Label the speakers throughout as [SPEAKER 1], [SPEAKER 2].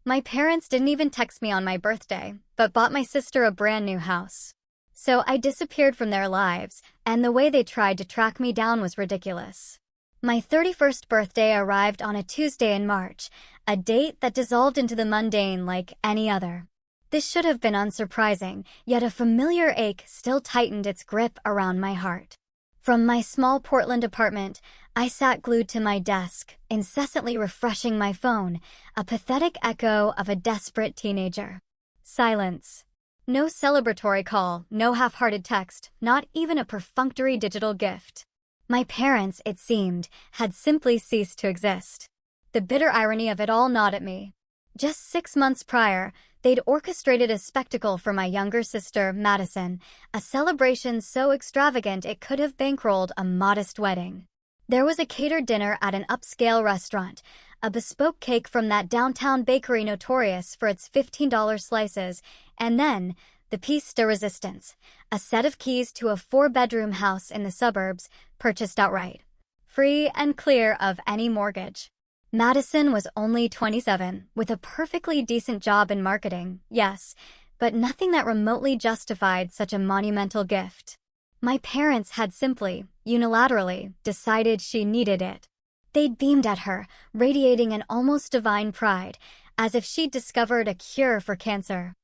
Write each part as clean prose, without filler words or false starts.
[SPEAKER 1] My parents didn't even text me on my birthday, but bought my sister a brand new house. So I disappeared from their lives, and the way they tried to track me down was ridiculous. My 31st birthday arrived on a Tuesday in March, a date that dissolved into the mundane like any other. This should have been unsurprising, yet a familiar ache still tightened its grip around my heart. From my small Portland apartment, I sat glued to my desk, incessantly refreshing my phone, a pathetic echo of a desperate teenager. Silence. No celebratory call, no half-hearted text, not even a perfunctory digital gift. My parents, it seemed, had simply ceased to exist. The bitter irony of it all gnawed at me. Just 6 months prior, they'd orchestrated a spectacle for my younger sister, Madison, a celebration so extravagant it could have bankrolled a modest wedding. There was a catered dinner at an upscale restaurant, a bespoke cake from that downtown bakery notorious for its $15 slices, and then, the piece de resistance, a set of keys to a 4-bedroom house in the suburbs, purchased outright. Free and clear of any mortgage. Madison was only 27, with a perfectly decent job in marketing, yes, but nothing that remotely justified such a monumental gift. My parents had simply, unilaterally, decided she needed it. They'd beamed at her, radiating an almost divine pride, as if she'd discovered a cure for cancer.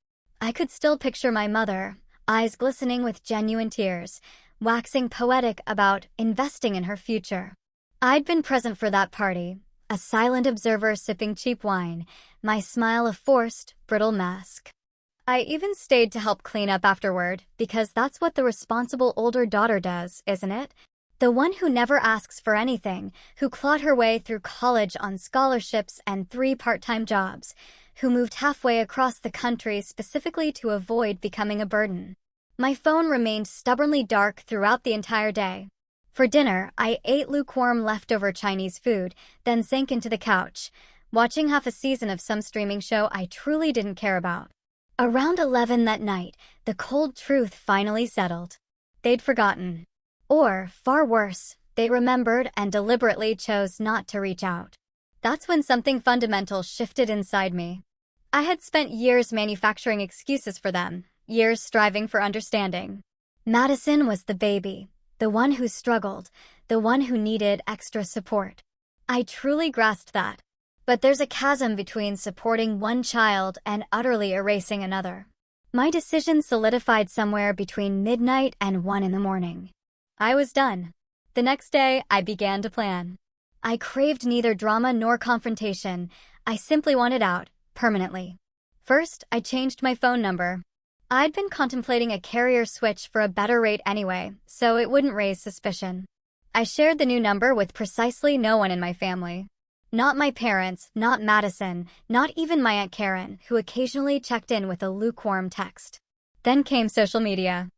[SPEAKER 1] I could still picture my mother, eyes glistening with genuine tears, waxing poetic about investing in her future. I'd been present for that party, a silent observer sipping cheap wine, my smile a forced, brittle mask. I even stayed to help clean up afterward, because that's what the responsible older daughter does, isn't it? The one who never asks for anything, who clawed her way through college on scholarships and 3 part-time jobs, who moved halfway across the country specifically to avoid becoming a burden. My phone remained stubbornly dark throughout the entire day. For dinner, I ate lukewarm leftover Chinese food, then sank into the couch, watching half a season of some streaming show I truly didn't care about. Around 11 that night, the cold truth finally settled. They'd forgotten. Or, far worse, they remembered and deliberately chose not to reach out. That's when something fundamental shifted inside me. I had spent years manufacturing excuses for them, years striving for understanding. Madison was the baby, the one who struggled, the one who needed extra support. I truly grasped that. But there's a chasm between supporting one child and utterly erasing another. My decision solidified somewhere between midnight and 1 in the morning. I was done. The next day, I began to plan. I craved neither drama nor confrontation. I simply wanted out, permanently. First, I changed my phone number. I'd been contemplating a carrier switch for a better rate anyway, so it wouldn't raise suspicion. I shared the new number with precisely no one in my family. Not my parents, not Madison, not even my Aunt Karen, who occasionally checked in with a lukewarm text. Then came social media.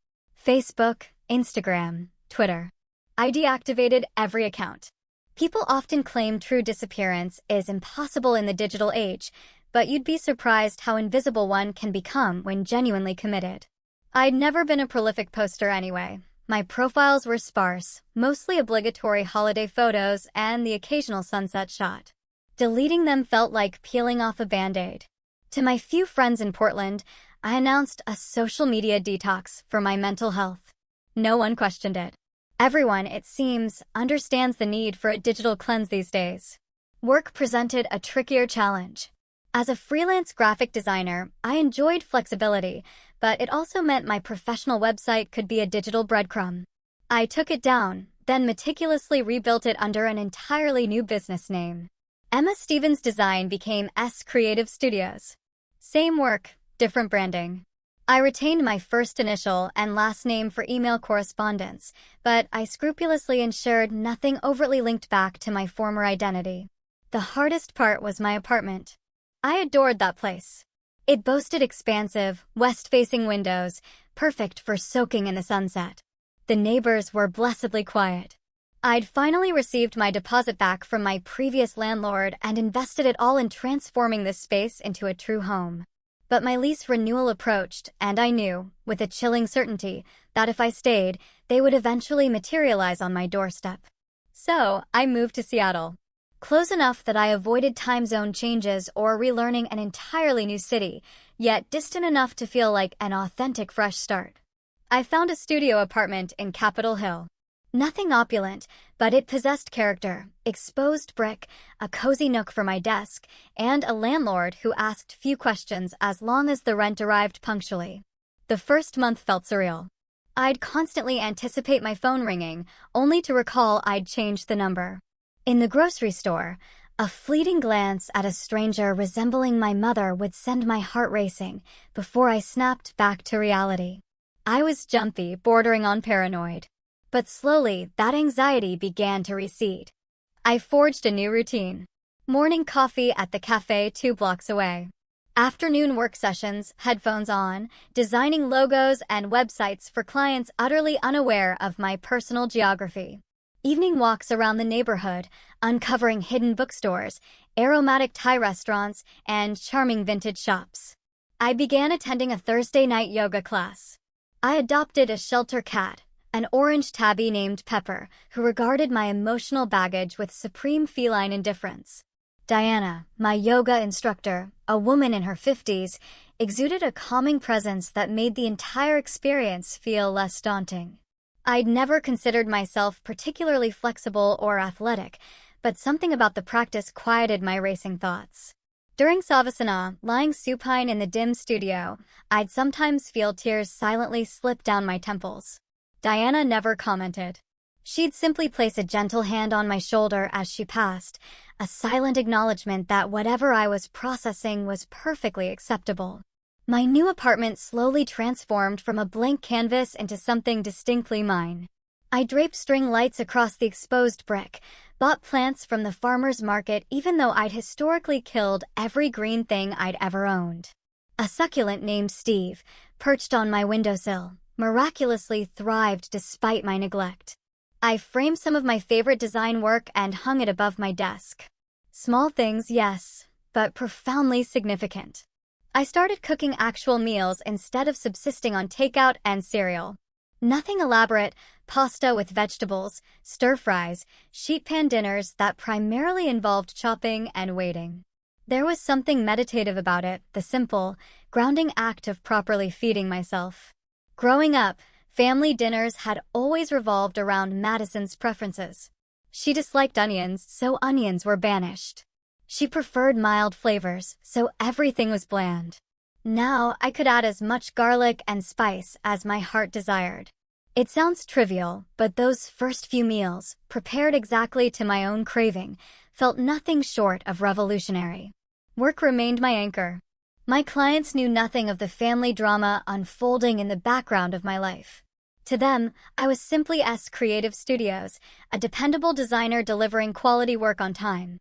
[SPEAKER 1] Facebook, Instagram, Twitter. I deactivated every account. People often claim true disappearance is impossible in the digital age, but you'd be surprised how invisible one can become when genuinely committed. I'd never been a prolific poster anyway. My profiles were sparse, mostly obligatory holiday photos and the occasional sunset shot. Deleting them felt like peeling off a Band-Aid. To my few friends in Portland, I announced a social media detox for my mental health. No one questioned it. Everyone, it seems, understands the need for a digital cleanse these days. Work presented a trickier challenge. As a freelance graphic designer, I enjoyed flexibility, but it also meant my professional website could be a digital breadcrumb. I took it down, then meticulously rebuilt it under an entirely new business name. Emma Stevens Design became S Creative Studios. Same work, different branding. I retained my first initial and last name for email correspondence, but I scrupulously ensured nothing overtly linked back to my former identity. The hardest part was my apartment. I adored that place. It boasted expansive, west-facing windows, perfect for soaking in the sunset. The neighbors were blessedly quiet. I'd finally received my deposit back from my previous landlord and invested it all in transforming this space into a true home. But my lease renewal approached, and I knew, with a chilling certainty, that if I stayed, they would eventually materialize on my doorstep. So, I moved to Seattle. close enough that I avoided time zone changes or relearning an entirely new city, yet distant enough to feel like an authentic fresh start. I found a studio apartment in Capitol Hill. Nothing opulent, but it possessed character, exposed brick, a cozy nook for my desk, and a landlord who asked few questions as long as the rent arrived punctually. The first month felt surreal. I'd constantly anticipate my phone ringing, only to recall I'd changed the number. In the grocery store, a fleeting glance at a stranger resembling my mother would send my heart racing before I snapped back to reality. I was jumpy, bordering on paranoid. But slowly, that anxiety began to recede. I forged a new routine. Morning coffee at the cafe 2 blocks away. Afternoon work sessions, headphones on, designing logos and websites for clients utterly unaware of my personal geography. Evening walks around the neighborhood, uncovering hidden bookstores, aromatic Thai restaurants, and charming vintage shops. I began attending a Thursday night yoga class. I adopted a shelter cat, an orange tabby named Pepper, who regarded my emotional baggage with supreme feline indifference. Diana, my yoga instructor, a woman in her 50s, exuded a calming presence that made the entire experience feel less daunting. I'd never considered myself particularly flexible or athletic, but something about the practice quieted my racing thoughts. During Savasana, lying supine in the dim studio, I'd sometimes feel tears silently slip down my temples. Diana never commented. She'd simply place a gentle hand on my shoulder as she passed, a silent acknowledgement that whatever I was processing was perfectly acceptable. My new apartment slowly transformed from a blank canvas into something distinctly mine. I draped string lights across the exposed brick, bought plants from the farmer's market even though I'd historically killed every green thing I'd ever owned. A succulent named Steve, perched on my windowsill, miraculously thrived despite my neglect. I framed some of my favorite design work and hung it above my desk. Small things, yes, but profoundly significant. I started cooking actual meals instead of subsisting on takeout and cereal. Nothing elaborate, pasta with vegetables, stir-fries, sheet pan dinners that primarily involved chopping and waiting. There was something meditative about it, the simple, grounding act of properly feeding myself. Growing up, family dinners had always revolved around Madison's preferences. She disliked onions, so onions were banished. She preferred mild flavors, so everything was bland. Now I could add as much garlic and spice as my heart desired. It sounds trivial, but those first few meals, prepared exactly to my own craving, felt nothing short of revolutionary. Work remained my anchor. My clients knew nothing of the family drama unfolding in the background of my life. To them, I was simply Creative Studios, a dependable designer delivering quality work on time.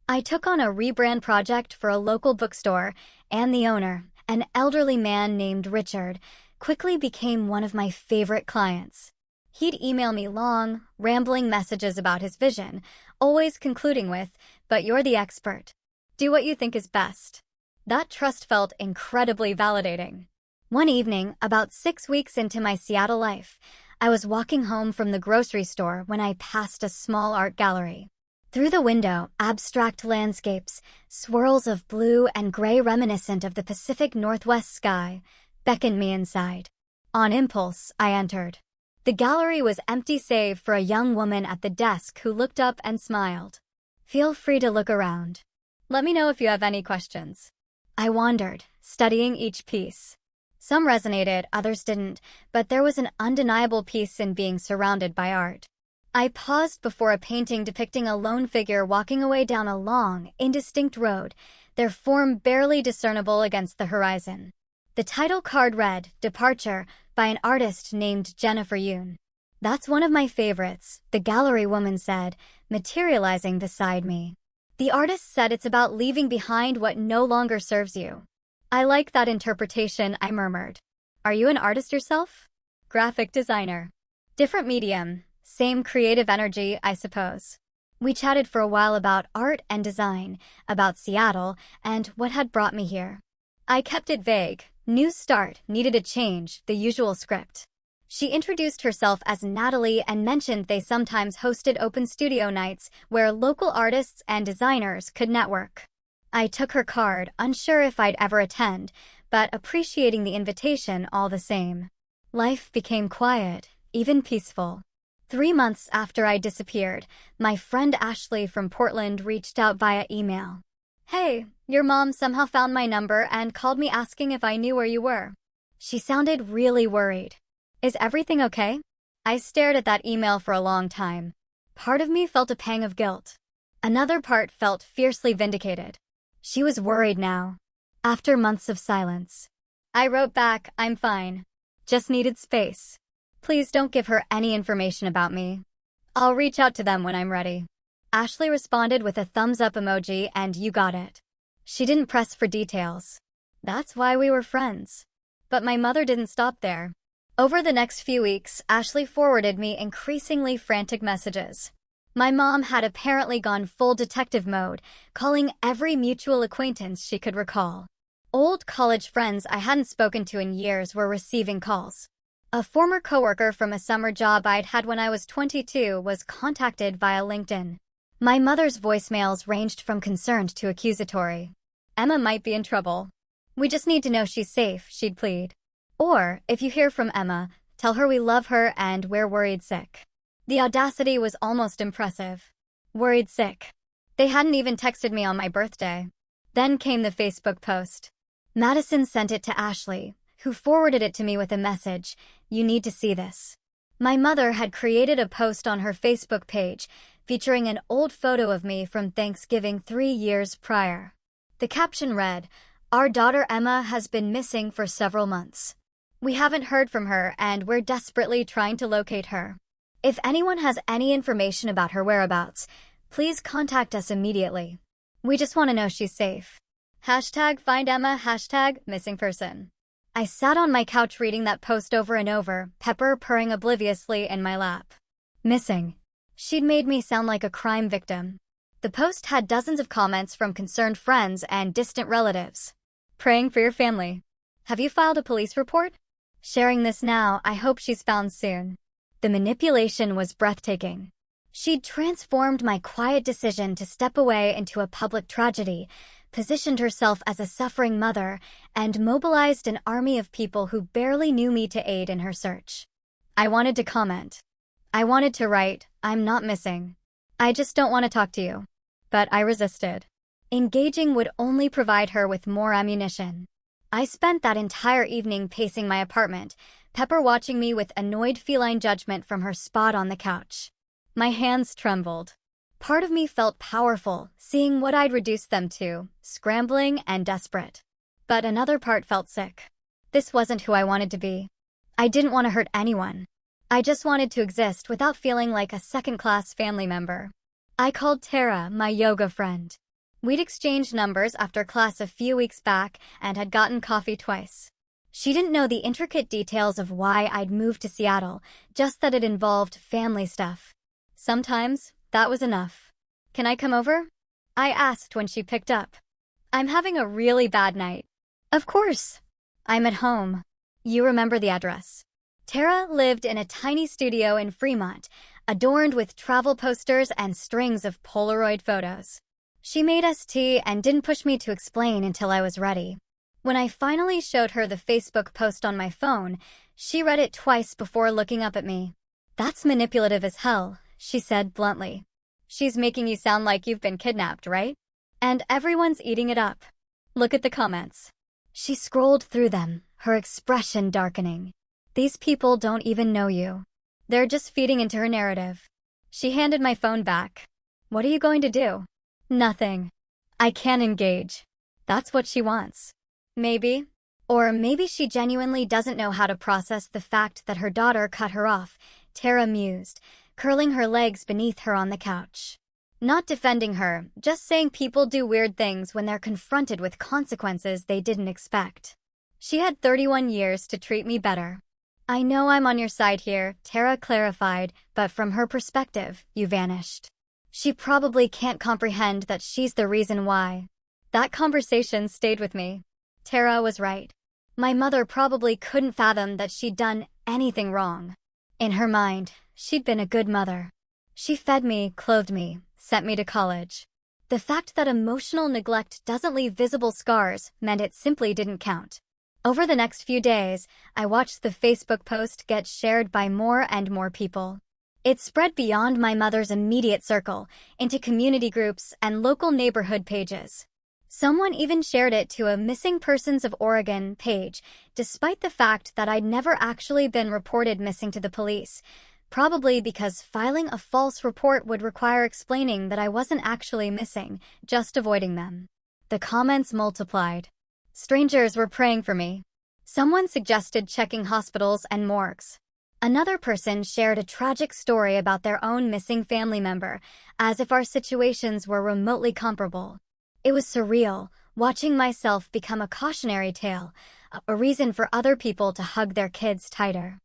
[SPEAKER 1] I took on a rebrand project for a local bookstore, and the owner, an elderly man named Richard, quickly became one of my favorite clients. He'd email me long, rambling messages about his vision, always concluding with, "But you're the expert. Do what you think is best." That trust felt incredibly validating. One evening, about 6 weeks into my Seattle life, I was walking home from the grocery store when I passed a small art gallery. Through the window, abstract landscapes, swirls of blue and gray reminiscent of the Pacific Northwest sky, beckoned me inside. On impulse, I entered. The gallery was empty save for a young woman at the desk who looked up and smiled. "Feel free to look around. Let me know if you have any questions." I wandered, studying each piece. Some resonated, others didn't, but there was an undeniable peace in being surrounded by art. I paused before a painting depicting a lone figure walking away down a long, indistinct road, their form barely discernible against the horizon. The title card read, "Departure," by an artist named Jennifer Yoon. "That's one of my favorites," the gallery woman said, materializing beside me. "The artist said it's about leaving behind what no longer serves you." "I like that interpretation," I murmured. "Are you an artist yourself?" "Graphic designer." "Different medium, same creative energy, I suppose." We chatted for a while about art and design, about Seattle, and what had brought me here. I kept it vague. New start, needed a change, the usual script. She introduced herself as Natalie and mentioned they sometimes hosted open studio nights where local artists and designers could network. I took her card, unsure if I'd ever attend, but appreciating the invitation all the same. Life became quiet, even peaceful. 3 months after I disappeared, my friend Ashley from Portland reached out via email. "Hey, your mom somehow found my number and called me asking if I knew where you were." She sounded really worried. "Is everything okay?" I stared at that email for a long time. Part of me felt a pang of guilt. Another part felt fiercely vindicated. She was worried now. After months of silence, I wrote back, "I'm fine. Just needed space. Please don't give her any information about me. I'll reach out to them when I'm ready." Ashley responded with a thumbs up emoji and "you got it." She didn't press for details. That's why we were friends. But my mother didn't stop there. Over the next few weeks, Ashley forwarded me increasingly frantic messages. My mom had apparently gone full detective mode, calling every mutual acquaintance she could recall. Old college friends I hadn't spoken to in years were receiving calls. A former coworker from a summer job I'd had when I was 22 was contacted via LinkedIn. My mother's voicemails ranged from concerned to accusatory. "Emma might be in trouble. We just need to know she's safe," she'd plead. Or, "If you hear from Emma, tell her we love her and we're worried sick." The audacity was almost impressive. Worried sick. They hadn't even texted me on my birthday. Then came the Facebook post. Madison sent it to Ashley, who forwarded it to me with a message, "You need to see this." My mother had created a post on her Facebook page featuring an old photo of me from Thanksgiving 3 years prior. The caption read, "Our daughter Emma has been missing for several months. We haven't heard from her and we're desperately trying to locate her. If anyone has any information about her whereabouts, please contact us immediately. We just want to know she's safe. Hashtag find Emma, hashtag missing person." I sat on my couch reading that post over and over, Pepper purring obliviously in my lap. Missing. She'd made me sound like a crime victim. The post had dozens of comments from concerned friends and distant relatives. "Praying for your family. Have you filed a police report? Sharing this now, I hope she's found soon." The manipulation was breathtaking. She'd transformed my quiet decision to step away into a public tragedy, positioned herself as a suffering mother, and mobilized an army of people who barely knew me to aid in her search. I wanted to comment. I wanted to write, "I'm not missing. I just don't want to talk to you." But I resisted. Engaging would only provide her with more ammunition. I spent that entire evening pacing my apartment, Pepper watching me with annoyed feline judgment from her spot on the couch. My hands trembled. Part of me felt powerful, seeing what I'd reduced them to, scrambling and desperate. But another part felt sick. This wasn't who I wanted to be. I didn't want to hurt anyone. I just wanted to exist without feeling like a second-class family member. I called Tara, my yoga friend. We'd exchanged numbers after class a few weeks back and had gotten coffee twice. She didn't know the intricate details of why I'd moved to Seattle, just that it involved family stuff. Sometimes, that was enough. "Can I come over?" I asked when she picked up. "I'm having a really bad night." "Of course. I'm at home." "You remember the address." Tara lived in a tiny studio in Fremont, adorned with travel posters and strings of Polaroid photos. She made us tea and didn't push me to explain until I was ready. When I finally showed her the Facebook post on my phone, she read it twice before looking up at me. "That's manipulative as hell," she said bluntly. "She's making you sound like you've been kidnapped, right? And everyone's eating it up. Look at the comments." She scrolled through them, her expression darkening. "These people don't even know you. They're just feeding into her narrative." She handed my phone back. "What are you going to do?" "Nothing. I can't engage." That's what she wants. Maybe. Or maybe she genuinely doesn't know how to process the fact that her daughter cut her off, Tara mused, curling her legs beneath her on the couch. Not defending her, just saying people do weird things when they're confronted with consequences they didn't expect. She had 31 years to treat me better. "I know I'm on your side here," Tara clarified, "but from her perspective, you vanished. She probably can't comprehend that she's the reason why." That conversation stayed with me. Tara was right. My mother probably couldn't fathom that she'd done anything wrong. In her mind, she'd been a good mother. She fed me, clothed me, sent me to college. The fact that emotional neglect doesn't leave visible scars meant it simply didn't count. Over the next few days, I watched the Facebook post get shared by more and more people. It spread beyond my mother's immediate circle, into community groups and local neighborhood pages. Someone even shared it to a Missing Persons of Oregon page, despite the fact that I'd never actually been reported missing to the police, probably because filing a false report would require explaining that I wasn't actually missing, just avoiding them. The comments multiplied. Strangers were praying for me. Someone suggested checking hospitals and morgues. Another person shared a tragic story about their own missing family member, as if our situations were remotely comparable. It was surreal, watching myself become a cautionary tale, a reason for other people to hug their kids tighter.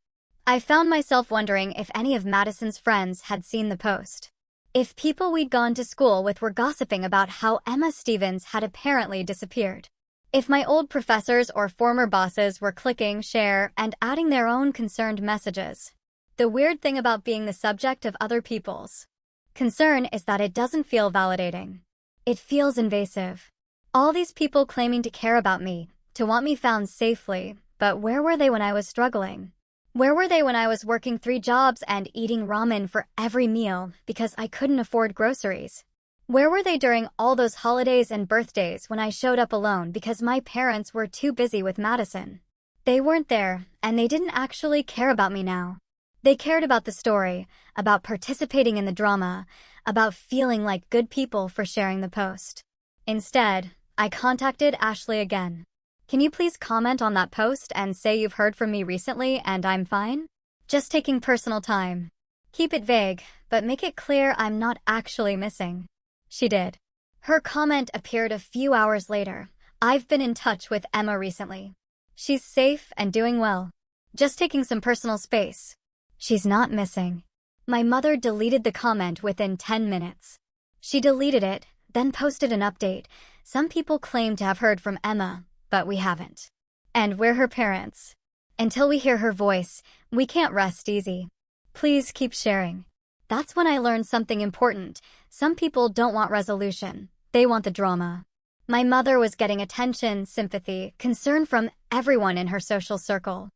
[SPEAKER 1] I found myself wondering if any of Madison's friends had seen the post. If people we'd gone to school with were gossiping about how Emma Stevens had apparently disappeared. If my old professors or former bosses were clicking share and adding their own concerned messages. The weird thing about being the subject of other people's concern is that it doesn't feel validating. It feels invasive. All these people claiming to care about me, to want me found safely, but where were they when I was struggling? Where were they when I was working 3 jobs and eating ramen for every meal because I couldn't afford groceries? Where were they during all those holidays and birthdays when I showed up alone because my parents were too busy with Madison? They weren't there, and they didn't actually care about me now. They cared about the story, about participating in the drama, about feeling like good people for sharing the post. Instead, I contacted Ashley again. Can you please comment on that post and say you've heard from me recently and I'm fine? Just taking personal time. Keep it vague, but make it clear I'm not actually missing. She did. Her comment appeared a few hours later. I've been in touch with Emma recently. She's safe and doing well. Just taking some personal space. She's not missing. My mother deleted the comment within 10 minutes. She deleted it, then posted an update. Some people claim to have heard from Emma, but we haven't. And we're her parents. Until we hear her voice, we can't rest easy. Please keep sharing. That's when I learned something important. Some people don't want resolution. They want the drama. My mother was getting attention, sympathy, concern from everyone in her social circle.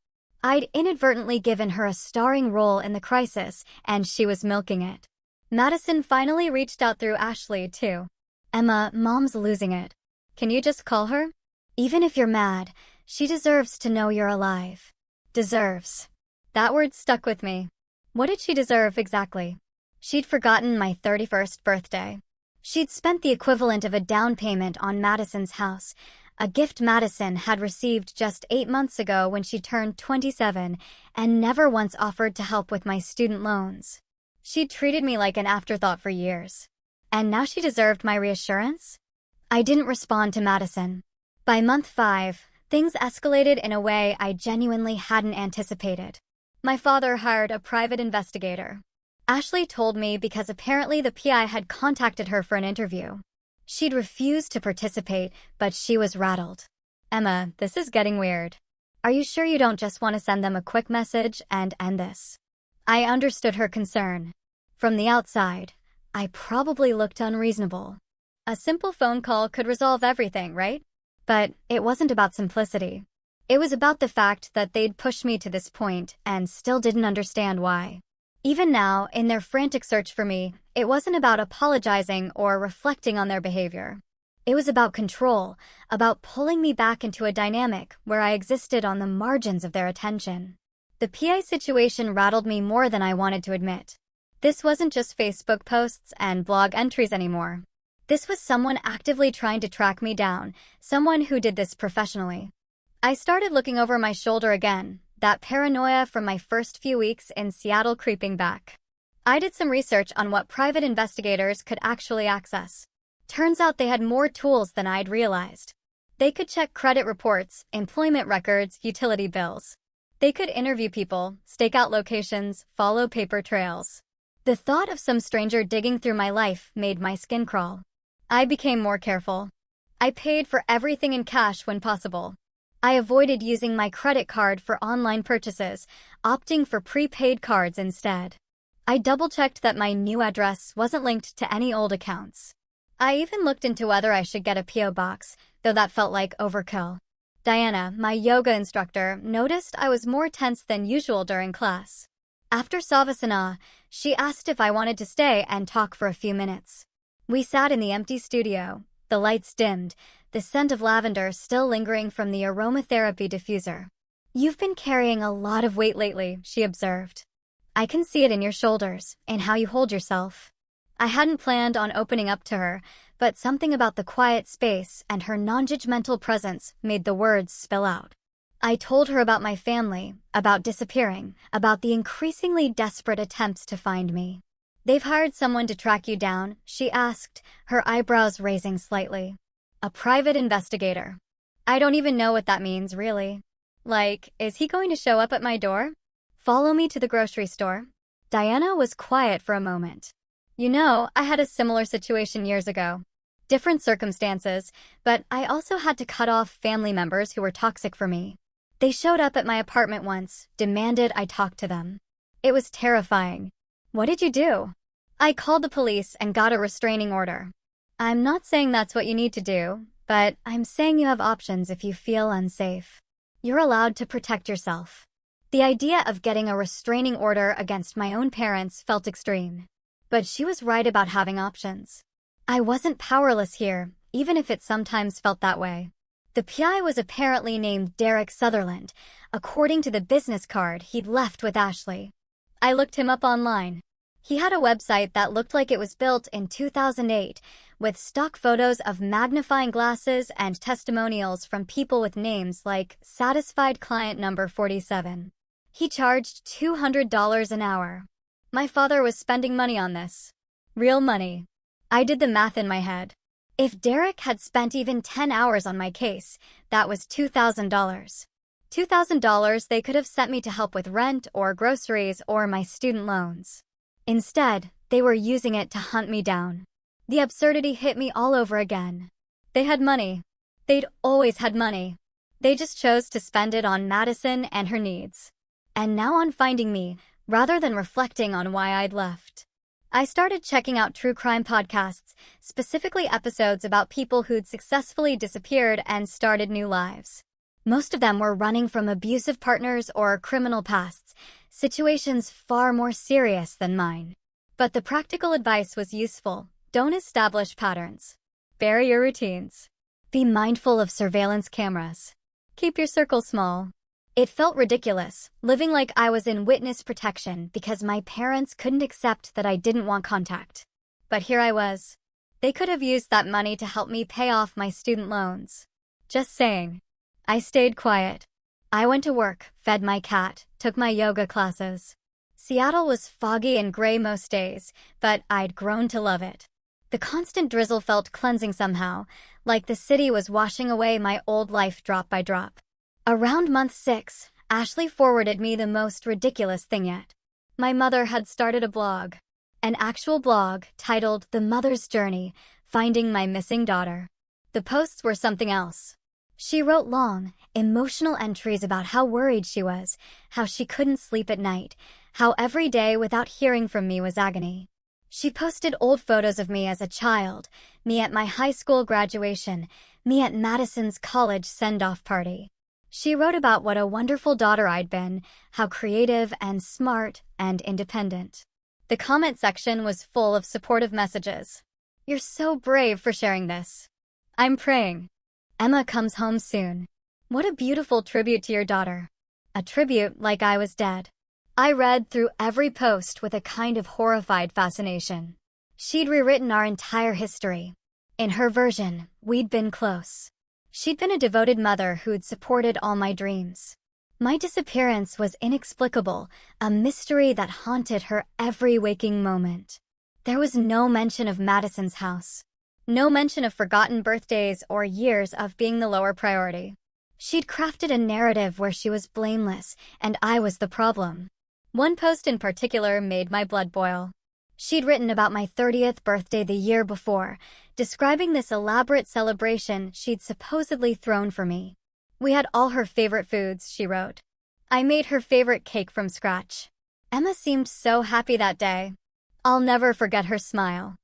[SPEAKER 1] I'd inadvertently given her a starring role in the crisis, and she was milking it. Madison finally reached out through Ashley, too. Emma, Mom's losing it. Can you just call her? Even if you're mad, she deserves to know you're alive. Deserves. That word stuck with me. What did she deserve exactly? She'd forgotten my 31st birthday. She'd spent the equivalent of a down payment on Madison's house, a gift Madison had received just 8 months ago when she turned 27, and never once offered to help with my student loans. She'd treated me like an afterthought for years. And now she deserved my reassurance? I didn't respond to Madison. By month 5, things escalated in a way I genuinely hadn't anticipated. My father hired a private investigator. Ashley told me because apparently the PI had contacted her for an interview. She'd refused to participate, but she was rattled. Emma, this is getting weird. Are you sure you don't just want to send them a quick message and end this? I understood her concern. From the outside, I probably looked unreasonable. A simple phone call could resolve everything, right? But it wasn't about simplicity. It was about the fact that they'd pushed me to this point and still didn't understand why. Even now, in their frantic search for me, it wasn't about apologizing or reflecting on their behavior. It was about control, about pulling me back into a dynamic where I existed on the margins of their attention. The PI situation rattled me more than I wanted to admit. This wasn't just Facebook posts and blog entries anymore. This was someone actively trying to track me down, someone who did this professionally. I started looking over my shoulder again, that paranoia from my first few weeks in Seattle creeping back. I did some research on what private investigators could actually access. Turns out they had more tools than I'd realized. They could check credit reports, employment records, utility bills. They could interview people, stake out locations, follow paper trails. The thought of some stranger digging through my life made my skin crawl. I became more careful. I paid for everything in cash when possible. I avoided using my credit card for online purchases, opting for prepaid cards instead. I double-checked that my new address wasn't linked to any old accounts. I even looked into whether I should get a P.O. box, though that felt like overkill. Diana, my yoga instructor, noticed I was more tense than usual during class. After Savasana, she asked if I wanted to stay and talk for a few minutes. We sat in the empty studio, the lights dimmed, the scent of lavender still lingering from the aromatherapy diffuser. "You've been carrying a lot of weight lately," she observed. "I can see it in your shoulders, and how you hold yourself." I hadn't planned on opening up to her, but something about the quiet space and her non-judgmental presence made the words spill out. I told her about my family, about disappearing, about the increasingly desperate attempts to find me. "They've hired someone to track you down?" she asked, her eyebrows raising slightly. "A private investigator. I don't even know what that means, really. Like, is he going to show up at my door? Follow me to the grocery store?" Diana was quiet for a moment. "You know, I had a similar situation years ago. Different circumstances, but I also had to cut off family members who were toxic for me. They showed up at my apartment once, demanded I talk to them. It was terrifying." "What did you do?" "I called the police and got a restraining order." "I'm not saying that's what you need to do, but I'm saying you have options if you feel unsafe. You're allowed to protect yourself." The idea of getting a restraining order against my own parents felt extreme. But she was right about having options. I wasn't powerless here, even if it sometimes felt that way. The PI was apparently named Derek Sutherland, according to the business card he'd left with Ashley. I looked him up online. He had a website that looked like it was built in 2008, with stock photos of magnifying glasses and testimonials from people with names like Satisfied Client Number 47. He charged $200 an hour. My father was spending money on this. Real money. I did the math in my head. If Derek had spent even 10 hours on my case, that was $2,000. $2,000 they could have sent me to help with rent or groceries or my student loans. Instead, they were using it to hunt me down. The absurdity hit me all over again. They had money. They'd always had money. They just chose to spend it on Madison and her needs. And now on finding me, rather than reflecting on why I'd left. I started checking out true crime podcasts, specifically episodes about people who'd successfully disappeared and started new lives. Most of them were running from abusive partners or criminal pasts, situations far more serious than mine. But the practical advice was useful. Don't establish patterns. Bury your routines. Be mindful of surveillance cameras. Keep your circle small. It felt ridiculous, living like I was in witness protection because my parents couldn't accept that I didn't want contact. But here I was. They could have used that money to help me pay off my student loans. Just saying. I stayed quiet. I went to work, fed my cat, took my yoga classes. Seattle was foggy and gray most days, but I'd grown to love it. The constant drizzle felt cleansing somehow, like the city was washing away my old life drop by drop. Around month 6, Ashley forwarded me the most ridiculous thing yet. My mother had started a blog. An actual blog titled The Mother's Journey, Finding My Missing Daughter. The posts were something else. She wrote long, emotional entries about how worried she was, how she couldn't sleep at night, how every day without hearing from me was agony. She posted old photos of me as a child, me at my high school graduation, me at Madison's college send-off party. She wrote about what a wonderful daughter I'd been, how creative and smart and independent. The comment section was full of supportive messages. "You're so brave for sharing this. I'm praying. Emma comes home soon." What a beautiful tribute to your daughter. A tribute like I was dead. I read through every post with a kind of horrified fascination. She'd rewritten our entire history. In her version, we'd been close. She'd been a devoted mother who'd supported all my dreams. My disappearance was inexplicable, a mystery that haunted her every waking moment. There was no mention of Madison's house. No mention of forgotten birthdays or years of being the lower priority. She'd crafted a narrative where she was blameless, and I was the problem. One post in particular made my blood boil. She'd written about my 30th birthday the year before, describing this elaborate celebration she'd supposedly thrown for me. We had all her favorite foods, she wrote. I made her favorite cake from scratch. Emma seemed so happy that day. I'll never forget her smile.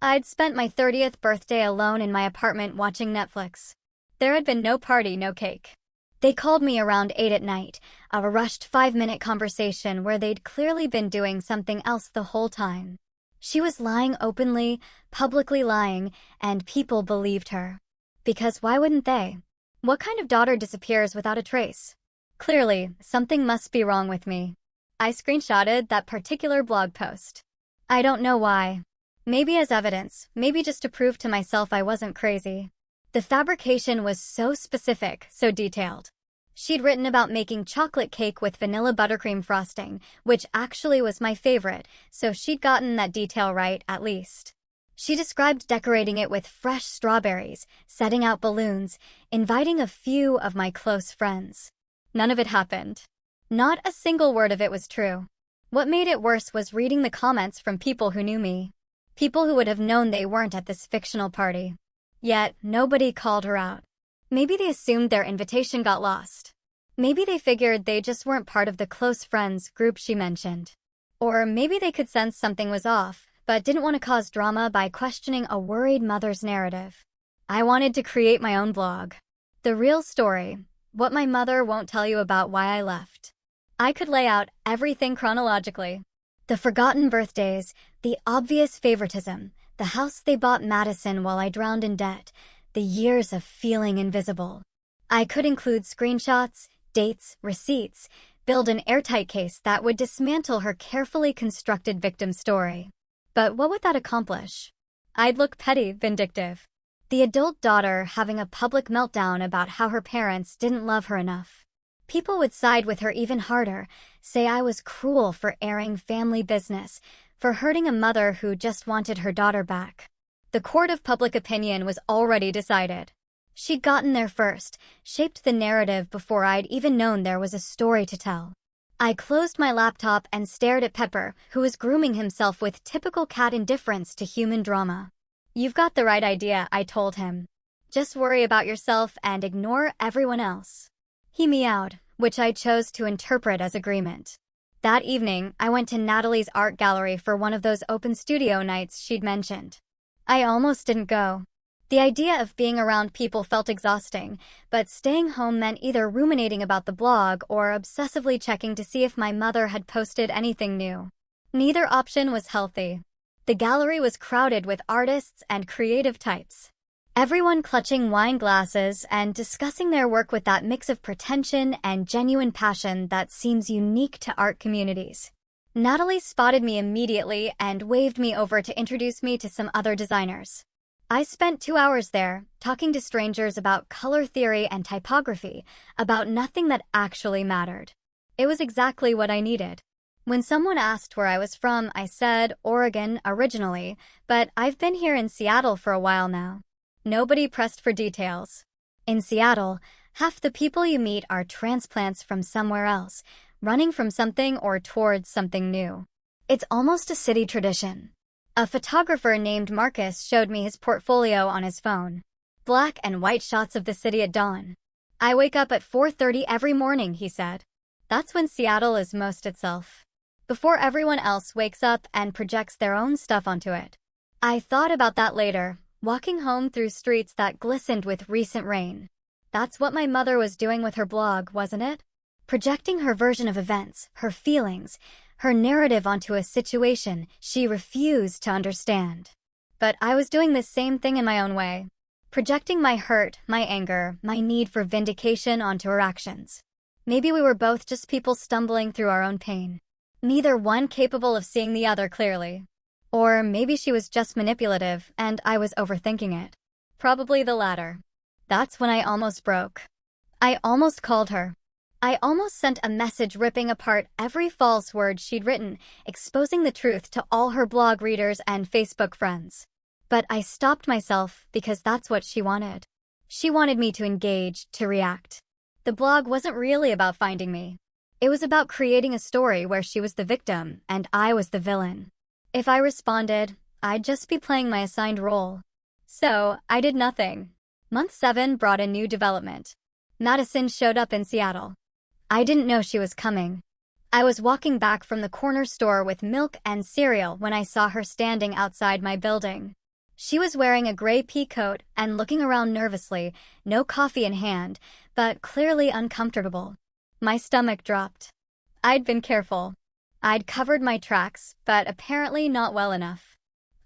[SPEAKER 1] I'd spent my 30th birthday alone in my apartment watching Netflix. There had been no party, no cake. They called me around 8 at night, a rushed 5-minute conversation where they'd clearly been doing something else the whole time. She was lying openly, publicly lying, and people believed her. Because why wouldn't they? What kind of daughter disappears without a trace? Clearly, something must be wrong with me. I screenshotted that particular blog post. I don't know why. Maybe as evidence, maybe just to prove to myself I wasn't crazy. The fabrication was so specific, so detailed. She'd written about making chocolate cake with vanilla buttercream frosting, which actually was my favorite, so she'd gotten that detail right, at least. She described decorating it with fresh strawberries, setting out balloons, inviting a few of my close friends. None of it happened. Not a single word of it was true. What made it worse was reading the comments from people who knew me. People who would have known they weren't at this fictional party. Yet, nobody called her out. Maybe they assumed their invitation got lost. Maybe they figured they just weren't part of the close friends group she mentioned. Or maybe they could sense something was off, but didn't want to cause drama by questioning a worried mother's narrative. I wanted to create my own blog. The real story, what my mother won't tell you about why I left. I could lay out everything chronologically. The forgotten birthdays, the obvious favoritism, the house they bought Madison while I drowned in debt, the years of feeling invisible. I could include screenshots, dates, receipts, build an airtight case that would dismantle her carefully constructed victim story. But what would that accomplish? I'd look petty, vindictive. The adult daughter having a public meltdown about how her parents didn't love her enough. People would side with her even harder, say I was cruel for airing family business, for hurting a mother who just wanted her daughter back. The court of public opinion was already decided. She'd gotten there first, shaped the narrative before I'd even known there was a story to tell. I closed my laptop and stared at Pepper, who was grooming himself with typical cat indifference to human drama. You've got the right idea, I told him. Just worry about yourself and ignore everyone else. He meowed, which I chose to interpret as agreement. That evening, I went to Natalie's art gallery for one of those open studio nights she'd mentioned. I almost didn't go. The idea of being around people felt exhausting, but staying home meant either ruminating about the blog or obsessively checking to see if my mother had posted anything new. Neither option was healthy. The gallery was crowded with artists and creative types. Everyone clutching wine glasses and discussing their work with that mix of pretension and genuine passion that seems unique to art communities. Natalie spotted me immediately and waved me over to introduce me to some other designers. I spent 2 hours there, talking to strangers about color theory and typography, about nothing that actually mattered. It was exactly what I needed. When someone asked where I was from, I said Oregon originally, but I've been here in Seattle for a while now. Nobody pressed for details. In Seattle, half the people you meet are transplants from somewhere else, running from something or towards something new. It's almost a city tradition. A photographer named Marcus showed me his portfolio on his phone. Black and white shots of the city at dawn. I wake up at 4:30 every morning, he said. That's when Seattle is most itself. Before everyone else wakes up and projects their own stuff onto it. I thought about that later, walking home through streets that glistened with recent rain. That's what my mother was doing with her blog, wasn't it? Projecting her version of events, her feelings, her narrative onto a situation she refused to understand. But I was doing the same thing in my own way. Projecting my hurt, my anger, my need for vindication onto her actions. Maybe we were both just people stumbling through our own pain. Neither one capable of seeing the other clearly. Or maybe she was just manipulative and I was overthinking it. Probably the latter. That's when I almost broke. I almost called her. I almost sent a message ripping apart every false word she'd written, exposing the truth to all her blog readers and Facebook friends. But I stopped myself because that's what she wanted. She wanted me to engage, to react. The blog wasn't really about finding me. It was about creating a story where she was the victim and I was the villain. If I responded, I'd just be playing my assigned role. So, I did nothing. Month 7 brought a new development. Madison showed up in Seattle. I didn't know she was coming. I was walking back from the corner store with milk and cereal when I saw her standing outside my building. She was wearing a gray pea coat and looking around nervously, no coffee in hand, but clearly uncomfortable. My stomach dropped. I'd been careful. I'd covered my tracks, but apparently not well enough.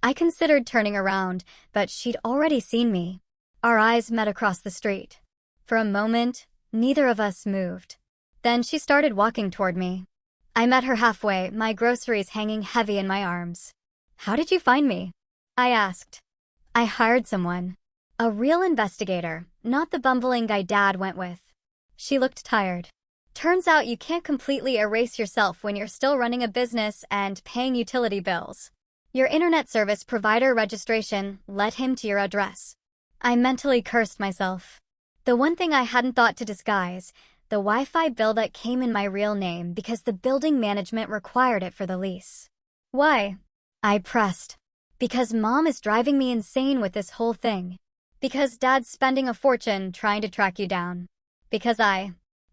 [SPEAKER 1] I considered turning around, but she'd already seen me. Our eyes met across the street. For a moment, neither of us moved. Then she started walking toward me. I met her halfway, my groceries hanging heavy in my arms. "How did you find me?" I asked. "I hired someone. A real investigator, not the bumbling guy Dad went with." She looked tired. "Turns out you can't completely erase yourself when you're still running a business and paying utility bills. Your internet service provider registration led him to your address." I mentally cursed myself. The one thing I hadn't thought to disguise, the Wi-Fi bill that came in my real name because the building management required it for the lease. "Why?" I pressed. "Because Mom is driving me insane with this whole thing. Because Dad's spending a fortune trying to track you down. Because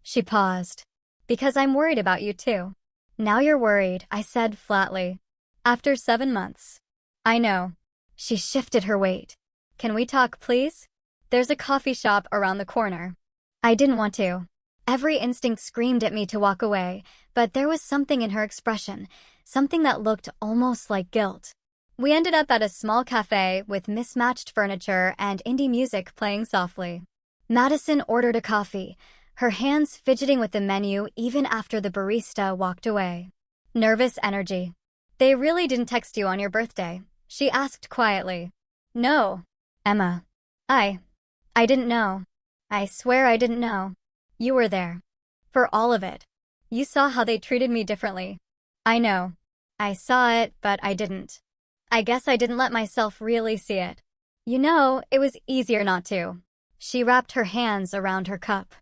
[SPEAKER 1] She paused. "Because I'm worried about you too." "Now you're worried," I said flatly. "After 7 months." "I know." She shifted her weight. "Can we talk, please? There's a coffee shop around the corner." I didn't want to. Every instinct screamed at me to walk away, but there was something in her expression, something that looked almost like guilt. We ended up at a small cafe with mismatched furniture and indie music playing softly. Madison ordered a coffee, her hands fidgeting with the menu even after the barista walked away. Nervous energy. "They really didn't text you on your birthday?" she asked quietly. "No, Emma. I didn't know. I swear I didn't know. You were there. For all of it. You saw how they treated me differently." "I know. I saw it, but I didn't. I guess I didn't let myself really see it. You know, it was easier not to." She wrapped her hands around her cup.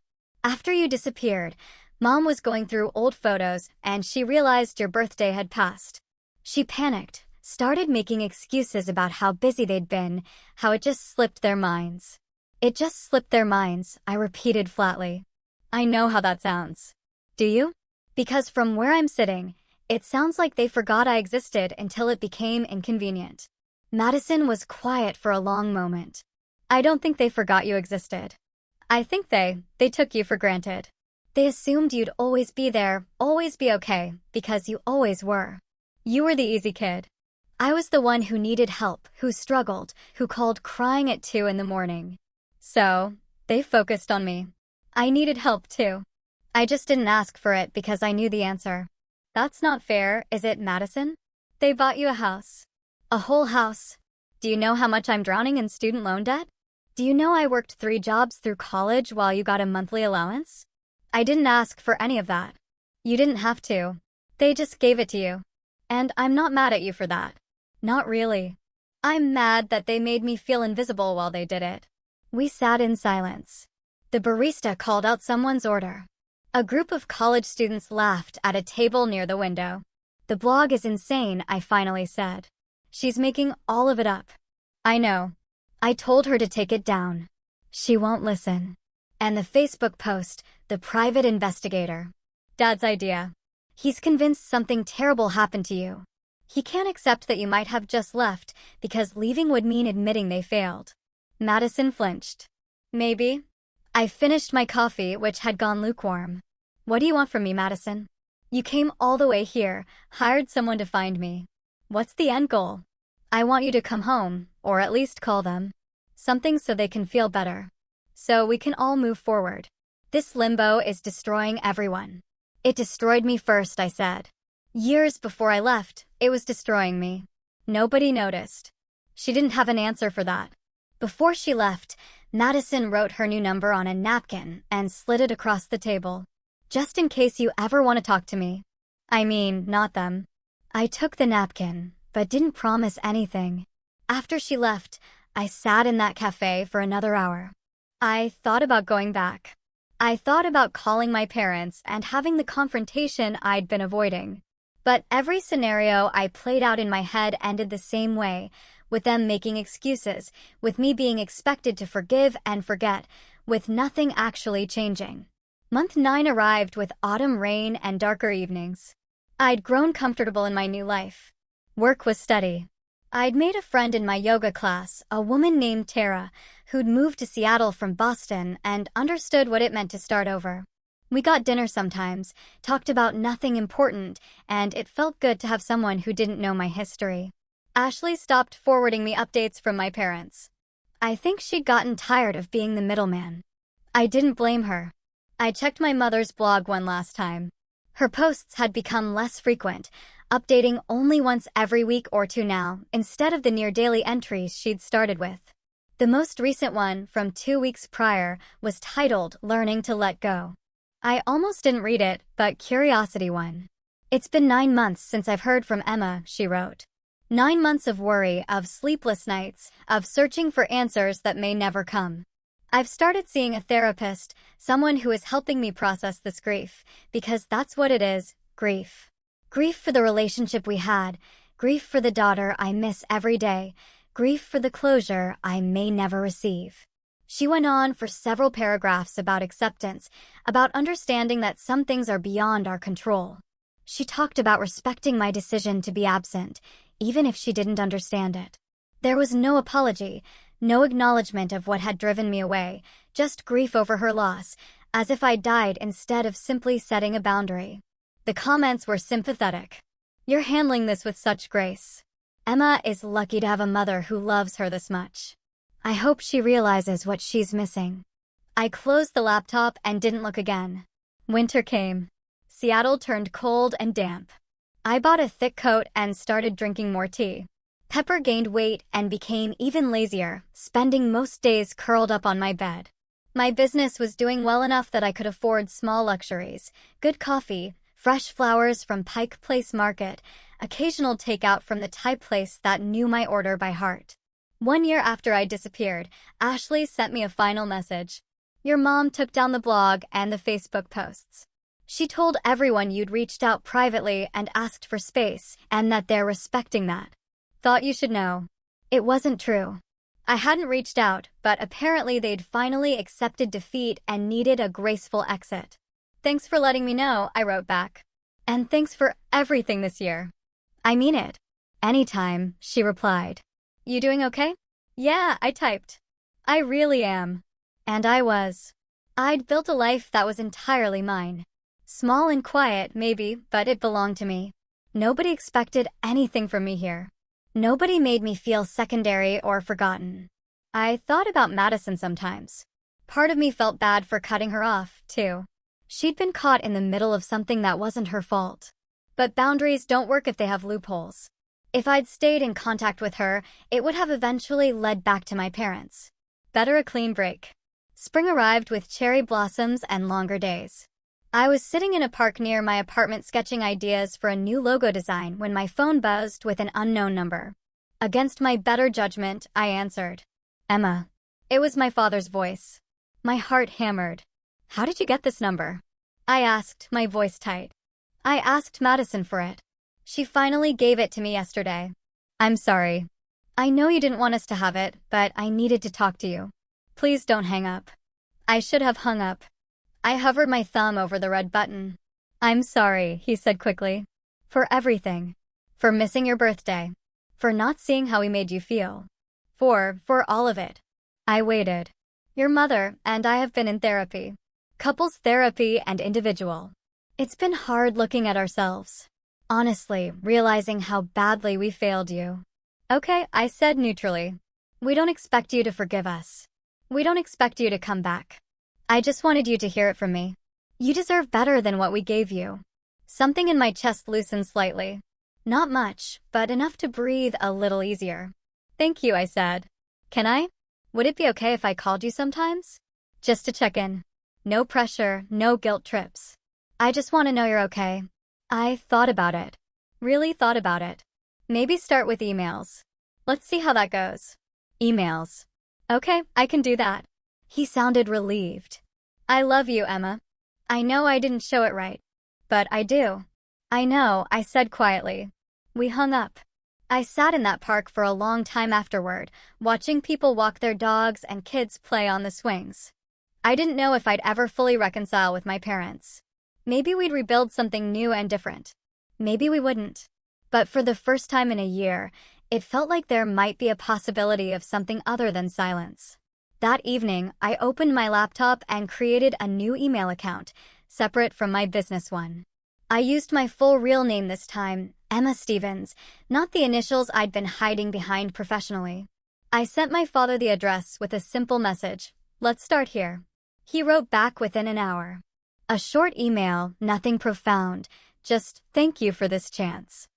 [SPEAKER 1] "After you disappeared, Mom was going through old photos and she realized your birthday had passed. She panicked, started making excuses about how busy they'd been, how it just slipped their minds." "It just slipped their minds," I repeated flatly. "I know how that sounds." "Do you?" "Because from where I'm sitting, it sounds like they forgot I existed until it became inconvenient." Madison was quiet for a long moment. "I don't think they forgot you existed. I think they took you for granted. They assumed you'd always be there, always be okay, because you always were. You were the easy kid. I was the one who needed help, who struggled, who called crying at 2 in the morning. So, they focused on me. I needed help too. I just didn't ask for it because I knew the answer." "That's not fair, is it, Madison? They bought you a house. A whole house. Do you know how much I'm drowning in student loan debt? Do you know I worked 3 jobs through college while you got a monthly allowance? I didn't ask for any of that. You didn't have to. They just gave it to you. And I'm not mad at you for that. Not really. I'm mad that they made me feel invisible while they did it." We sat in silence. The barista called out someone's order. A group of college students laughed at a table near the window. "The blog is insane," I finally said. "She's making all of it up." "I know. I told her to take it down. She won't listen." "And the Facebook post, the private investigator. Dad's idea. He's convinced something terrible happened to you. He can't accept that you might have just left because leaving would mean admitting they failed." Madison flinched. "Maybe." I finished my coffee, which had gone lukewarm. "What do you want from me, Madison? You came all the way here, hired someone to find me. What's the end goal?" "I want you to come home, or at least call them. Something so they can feel better. So we can all move forward. This limbo is destroying everyone." "It destroyed me first," I said. "Years before I left, it was destroying me. Nobody noticed." She didn't have an answer for that. Before she left, Madison wrote her new number on a napkin and slid it across the table. "Just in case you ever want to talk to me. I mean, not them." I took the napkin, but didn't promise anything. After she left, I sat in that cafe for another hour. I thought about going back. I thought about calling my parents and having the confrontation I'd been avoiding. But every scenario I played out in my head ended the same way, with them making excuses, with me being expected to forgive and forget, with nothing actually changing. Month 9 arrived with autumn rain and darker evenings. I'd grown comfortable in my new life. Work was steady. I'd made a friend in my yoga class, a woman named Tara, who'd moved to Seattle from Boston and understood what it meant to start over. We got dinner sometimes, talked about nothing important, and it felt good to have someone who didn't know my history. Ashley stopped forwarding me updates from my parents. I think she'd gotten tired of being the middleman. I didn't blame her. I checked my mother's blog one last time. Her posts had become less frequent, updating only once every week or two now, instead of the near-daily entries she'd started with. The most recent one, from 2 weeks prior, was titled Learning to Let Go. I almost didn't read it, but curiosity won. It's been 9 months since I've heard from Emma, she wrote. 9 months of worry, of sleepless nights, of searching for answers that may never come. I've started seeing a therapist, someone who is helping me process this grief, because that's what it is, grief. Grief for the relationship we had, grief for the daughter I miss every day, grief for the closure I may never receive. She went on for several paragraphs about acceptance, about understanding that some things are beyond our control. She talked about respecting my decision to be absent, even if she didn't understand it. There was no apology, no acknowledgement of what had driven me away, just grief over her loss, as if I died instead of simply setting a boundary. The comments were sympathetic. You're handling this with such grace. Emma is lucky to have a mother who loves her this much. I hope she realizes what she's missing. I closed the laptop and didn't look again. Winter came. Seattle turned cold and damp. I bought a thick coat and started drinking more tea. Pepper gained weight and became even lazier, spending most days curled up on my bed. My business was doing well enough that I could afford small luxuries, good coffee, fresh flowers from Pike Place Market, occasional takeout from the Thai place that knew my order by heart. 1 year after I disappeared, Ashley sent me a final message. Your mom took down the blog and the Facebook posts. She told everyone you'd reached out privately and asked for space, and that they're respecting that. Thought you should know. It wasn't true. I hadn't reached out, but apparently they'd finally accepted defeat and needed a graceful exit. Thanks for letting me know, I wrote back. And thanks for everything this year. I mean it. Anytime, she replied. You doing okay? Yeah, I typed. I really am. And I was. I'd built a life that was entirely mine. Small and quiet, maybe, but it belonged to me. Nobody expected anything from me here. Nobody made me feel secondary or forgotten. I thought about Madison sometimes. Part of me felt bad for cutting her off, too. She'd been caught in the middle of something that wasn't her fault. But boundaries don't work if they have loopholes. If I'd stayed in contact with her, it would have eventually led back to my parents. Better a clean break. Spring arrived with cherry blossoms and longer days. I was sitting in a park near my apartment sketching ideas for a new logo design when my phone buzzed with an unknown number. Against my better judgment, I answered. Emma. It was my father's voice. My heart hammered. How did you get this number? I asked, my voice tight. I asked Madison for it. She finally gave it to me yesterday. I'm sorry. I know you didn't want us to have it, but I needed to talk to you. Please don't hang up. I should have hung up. I hovered my thumb over the red button. I'm sorry, he said quickly. For everything. For missing your birthday. For not seeing how we made you feel. For all of it. I waited. Your mother and I have been in therapy. Couples therapy and individual. It's been hard looking at ourselves. Honestly, realizing how badly we failed you. Okay, I said neutrally. We don't expect you to forgive us. We don't expect you to come back. I just wanted you to hear it from me. You deserve better than what we gave you. Something in my chest loosened slightly. Not much, but enough to breathe a little easier. Thank you, I said. Can I? Would it be okay if I called you sometimes? Just to check in. No pressure, no guilt trips. I just want to know you're okay. I thought about it. Really thought about it. Maybe start with emails. Let's see how that goes. Emails. Okay, I can do that. He sounded relieved. I love you, Emma. I know I didn't show it right. But I do. I know, I said quietly. We hung up. I sat in that park for a long time afterward, watching people walk their dogs and kids play on the swings. I didn't know if I'd ever fully reconcile with my parents. Maybe we'd rebuild something new and different. Maybe we wouldn't. But for the first time in a year, it felt like there might be a possibility of something other than silence. That evening, I opened my laptop and created a new email account, separate from my business one. I used my full real name this time, Emma Stevens, not the initials I'd been hiding behind professionally. I sent my father the address with a simple message, "Let's start here." He wrote back within an hour. A short email, nothing profound, just "Thank you for this chance."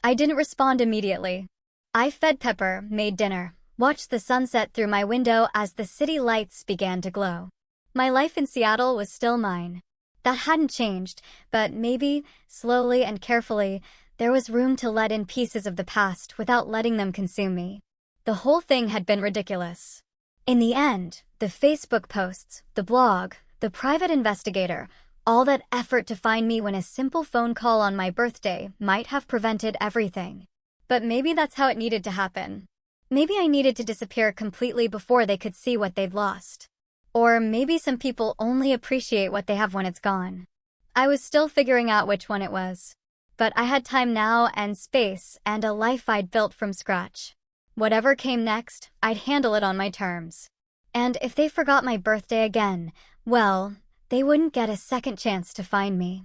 [SPEAKER 1] I didn't respond immediately. I fed Pepper, made dinner, watched the sunset through my window as the city lights began to glow. My life in Seattle was still mine. That hadn't changed, but maybe, slowly and carefully, there was room to let in pieces of the past without letting them consume me. The whole thing had been ridiculous. In the end, the Facebook posts, the blog, the private investigator, all that effort to find me when a simple phone call on my birthday might have prevented everything. But maybe that's how it needed to happen. Maybe I needed to disappear completely before they could see what they'd lost. Or maybe some people only appreciate what they have when it's gone. I was still figuring out which one it was. But I had time now and space and a life I'd built from scratch. Whatever came next, I'd handle it on my terms. And if they forgot my birthday again, well, they wouldn't get a second chance to find me.